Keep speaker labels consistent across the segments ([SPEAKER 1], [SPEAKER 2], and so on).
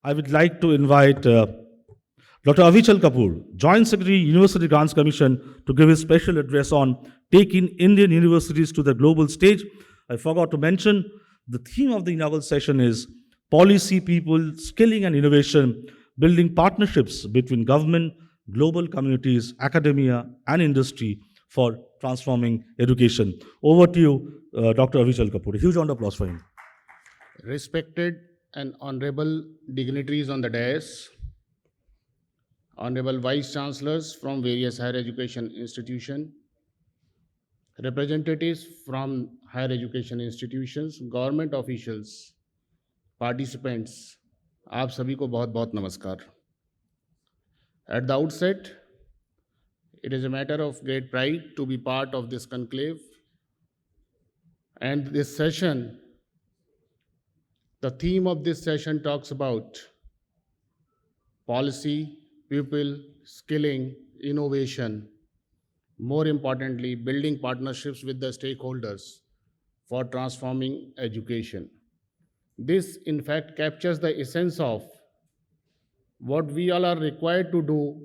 [SPEAKER 1] I would like to invite Dr. Avichal Kapur, Joint Secretary, University Grants Commission, to give his special address on taking Indian universities to the global stage. I forgot to mention the theme of the inaugural session is Policy, People, Skilling and Innovation, building partnerships between government, global communities, academia, and industry for transforming education. Over to you, Dr. Avichal Kapur. A huge round of applause for him.
[SPEAKER 2] Respected and honorable dignitaries on the dais, honorable vice chancellors from various higher education institutions, representatives from higher education institutions, government officials, participants, आप सभी को बहुत बहुत नमस्कार. At the outset, it is a matter of great pride to be part of this conclave and this session. The theme of this session talks about policy, people, skilling, innovation, more importantly, building partnerships with the stakeholders for transforming education. This, in fact, captures the essence of what we all are required to do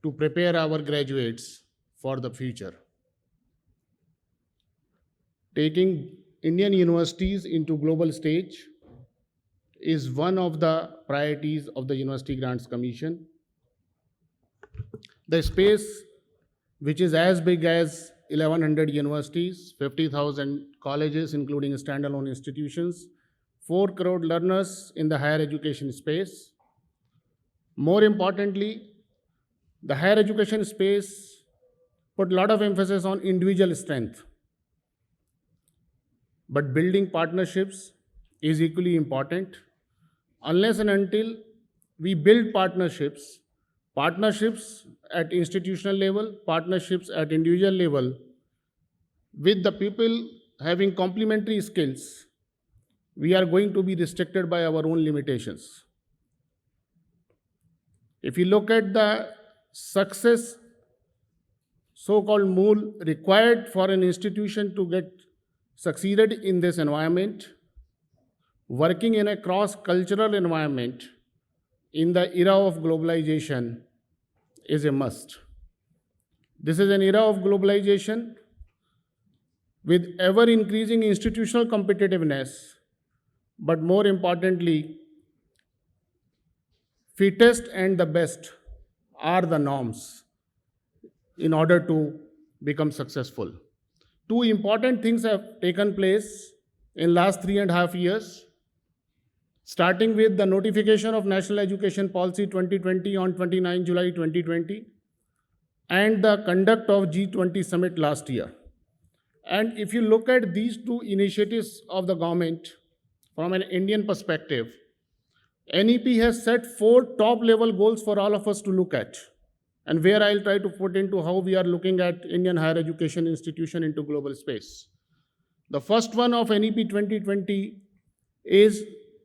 [SPEAKER 2] to prepare our graduates for the future. Taking Indian universities into global stage is one of the priorities of the University Grants Commission. The space, which is as big as 1,100 universities, 50,000 colleges, including standalone institutions, 4 crore learners in the higher education space. More importantly, the higher education space put a lot of emphasis on individual strength. But building partnerships is equally important. Unless and until we build partnerships at institutional level, partnerships at individual level, with the people having complementary skills, we are going to be restricted by our own limitations. If you look at the success, so-called mool required for an institution to get succeeded in this environment, working in a cross-cultural environment in the era of globalization is a must. This is an era of globalization with ever-increasing institutional competitiveness, but more importantly, fittest and the best are the norms in order to become successful. 2 important things have taken place in last 3.5 years, starting with the notification of National Education Policy 2020 on 29 July 2020 and the conduct of G20 summit last year. And if you look at these 2 initiatives of the government from an Indian perspective, NEP has set 4 top-level goals for all of us to look at, and where I'll try to put into how we are looking at Indian higher education institution into global space. The first one of NEP 2020 is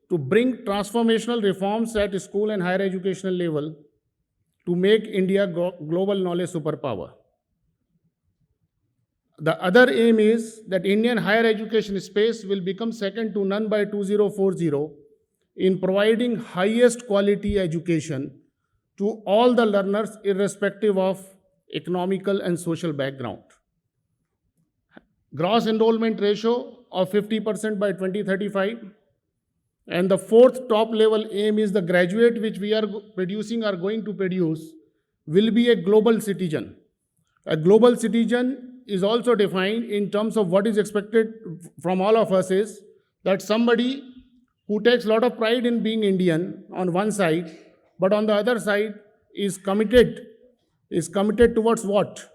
[SPEAKER 2] to bring transformational reforms at school and higher educational level to make India global knowledge superpower. The other aim is that Indian higher education space will become second to none by 2040 in providing highest quality education to all the learners irrespective of economical and social background. Gross enrollment ratio of 50% by 2035. And the 4th top level aim is the graduate which we are producing are going to produce will be a global citizen. A global citizen is also defined in terms of what is expected from all of us is that somebody who takes a lot of pride in being Indian on one side, but on the other side is committed towards what?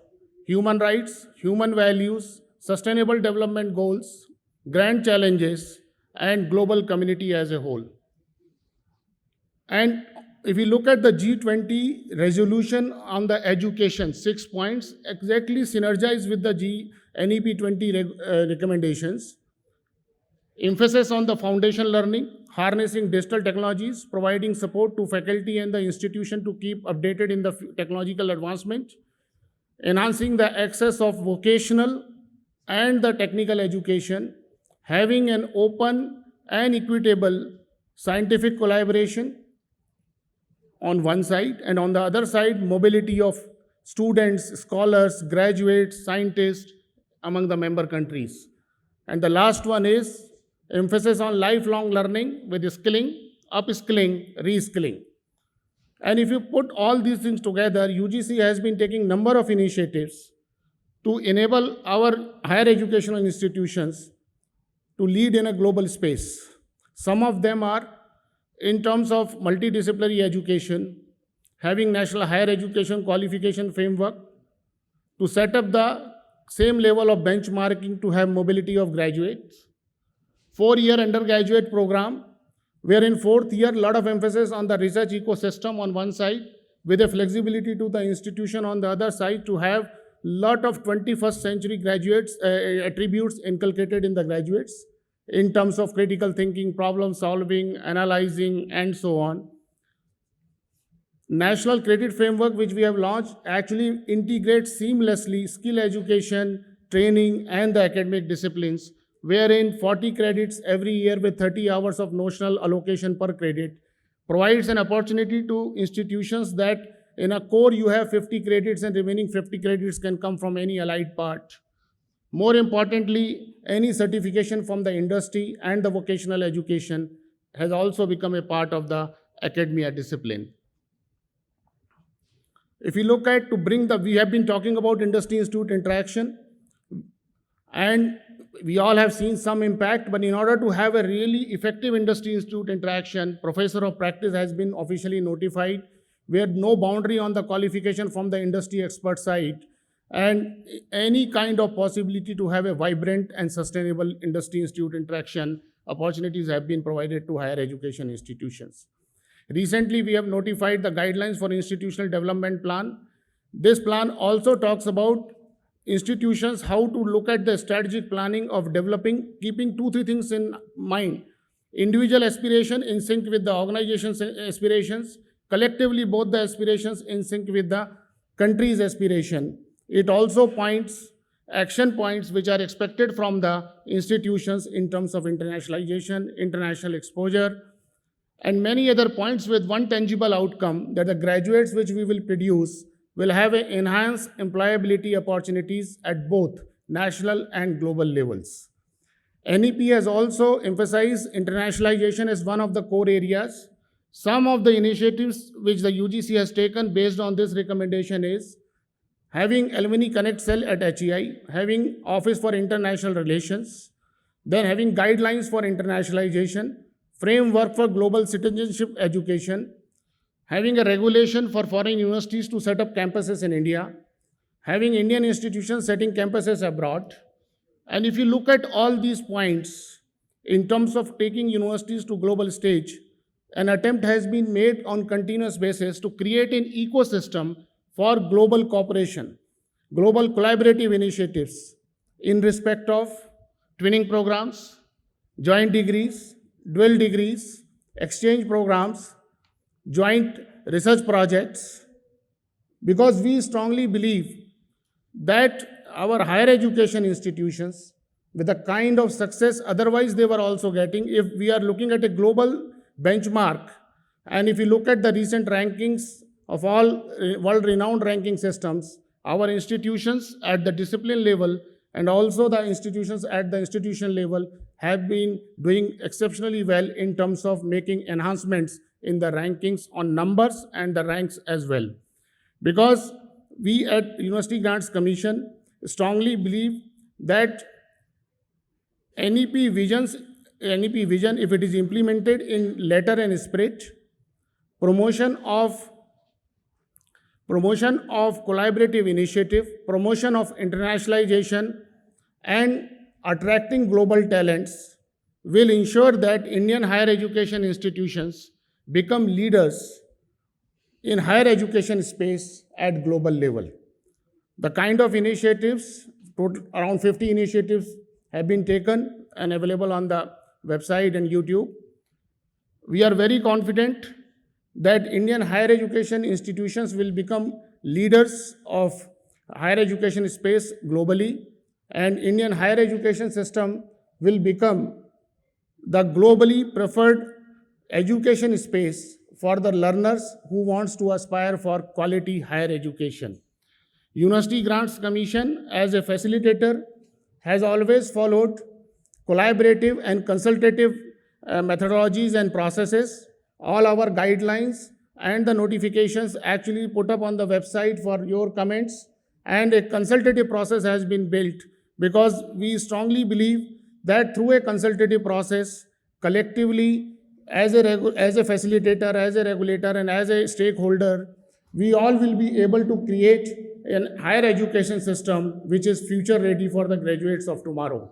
[SPEAKER 2] Human rights, human values, sustainable development goals, grand challenges, and global community as a whole. And if you look at the G20 resolution on the education, 6 points exactly synergize with the NEP 20 recommendations. Emphasis on the foundation learning, harnessing digital technologies, providing support to faculty and the institution to keep updated in the technological advancement, enhancing the access of vocational and the technical education, having an open and equitable scientific collaboration on one side, and on the other side, mobility of students, scholars, graduates, scientists among the member countries. And the last one is emphasis on lifelong learning with skilling, upskilling, reskilling. And if you put all these things together, UGC has been taking number of initiatives to enable our higher educational institutions to lead in a global space. Some of them are in terms of multidisciplinary education, having national higher education qualification framework to set up the same level of benchmarking to have mobility of graduates, 4-year undergraduate program, where in 4th year, lot of emphasis on the research ecosystem on one side, with a flexibility to the institution on the other side to have lot of 21st century graduates, attributes inculcated in the graduates in terms of critical thinking, problem solving, analyzing, and so on. National credit framework, which we have launched, actually integrates seamlessly skill education, training, and the academic disciplines, wherein 40 credits every year with 30 hours of notional allocation per credit provides an opportunity to institutions that in a core you have 50 credits and remaining 50 credits can come from any allied part. More importantly, any certification from the industry and the vocational education has also become a part of the academia discipline. If you look at we have been talking about industry-institute interaction, and we all have seen some impact, but in order to have a really effective industry-institute interaction, Professor of Practice has been officially notified, where no boundary on the qualification from the industry expert side, and any kind of possibility to have a vibrant and sustainable industry-institute interaction opportunities have been provided to higher education institutions. Recently, we have notified the guidelines for institutional development plan. This plan also talks about institutions how to look at the strategic planning of developing, keeping 2-3 things in mind: individual aspiration in sync with the organization's aspirations, collectively both the aspirations in sync with the country's aspiration. It also points action points which are expected from the institutions in terms of internationalization, international exposure, and many other points, with one tangible outcome that the graduates which we will produce will have enhanced employability opportunities at both national and global levels. NEP has also emphasized internationalization as one of the core areas. Some of the initiatives which the UGC has taken based on this recommendation is having Alumni Connect Cell at HEI, having Office for International Relations, then having guidelines for internationalization, framework for global citizenship education, having a regulation for foreign universities to set up campuses in India, having Indian institutions setting campuses abroad. And if you look at all these points in terms of taking universities to global stage, an attempt has been made on continuous basis to create an ecosystem for global cooperation, global collaborative initiatives in respect of twinning programs, joint degrees, dual degrees, exchange programs, joint research projects, because we strongly believe that our higher education institutions, with the kind of success otherwise they were also getting, if we are looking at a global benchmark, and if you look at the recent rankings of all world-renowned ranking systems, our institutions at the discipline level and also the institutions at the institution level have been doing exceptionally well in terms of making enhancements in the rankings on numbers and the ranks as well. Because we at University Grants Commission strongly believe that NEP vision, if it is implemented in letter and spirit, promotion of collaborative initiative, promotion of internationalization, and attracting global talents will ensure that Indian higher education institutions become leaders in higher education space at global level. The kind of initiatives, around 50 initiatives have been taken and available on the website and YouTube. We are very confident that Indian higher education institutions will become leaders of higher education space globally, and Indian higher education system will become the globally preferred education space for the learners who wants to aspire for quality higher education. University Grants Commission as a facilitator has always followed collaborative and consultative methodologies and processes. All our guidelines and the notifications actually put up on the website for your comments, and a consultative process has been built because we strongly believe that through a consultative process, collectively, as a facilitator, as a regulator, and as a stakeholder, we all will be able to create a higher education system which is future ready for the graduates of tomorrow.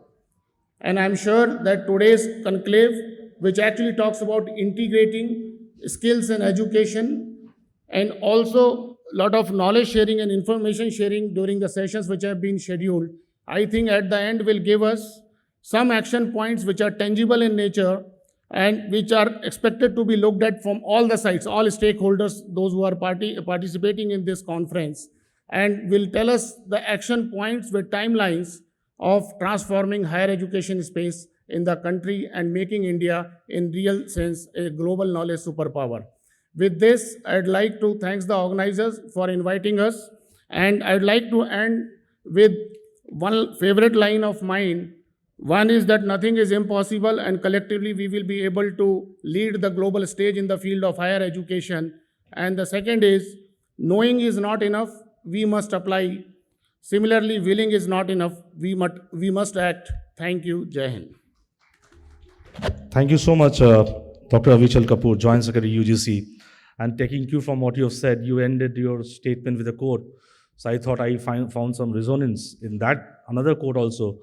[SPEAKER 2] And I'm sure that today's conclave, which actually talks about integrating skills and education, and also a lot of knowledge sharing and information sharing during the sessions which have been scheduled, I think at the end will give us some action points which are tangible in nature and which are expected to be looked at from all the sides, all stakeholders, those who are participating in this conference, and will tell us the action points with timelines of transforming higher education space in the country and making India, in real sense, a global knowledge superpower. With this, I'd like to thank the organizers for inviting us, and I'd like to end with one favorite line of mine. One is that nothing is impossible, and collectively we will be able to lead the global stage in the field of higher education. And the second is, knowing is not enough, we must apply. Similarly, willing is not enough, we must act. Thank you. Jai Hind.
[SPEAKER 1] Thank you so much, Dr. Avichal Kapur, Joint Secretary UGC. And taking cue from what you have said, you ended your statement with a quote. So I thought I found some resonance in that. Another quote also,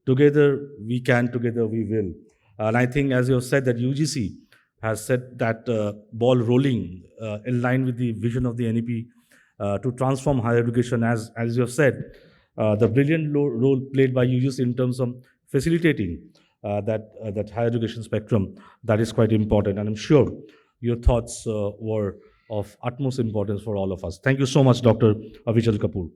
[SPEAKER 1] together we can, together we will. And I think, as you have said, that UGC has set that ball rolling in line with the vision of the NEP to transform higher education. As you have said, the brilliant role played by UGC in terms of facilitating that higher education spectrum, that is quite important. And I'm sure your thoughts were of utmost importance for all of us. Thank you so much, Dr. Avichal Kapur.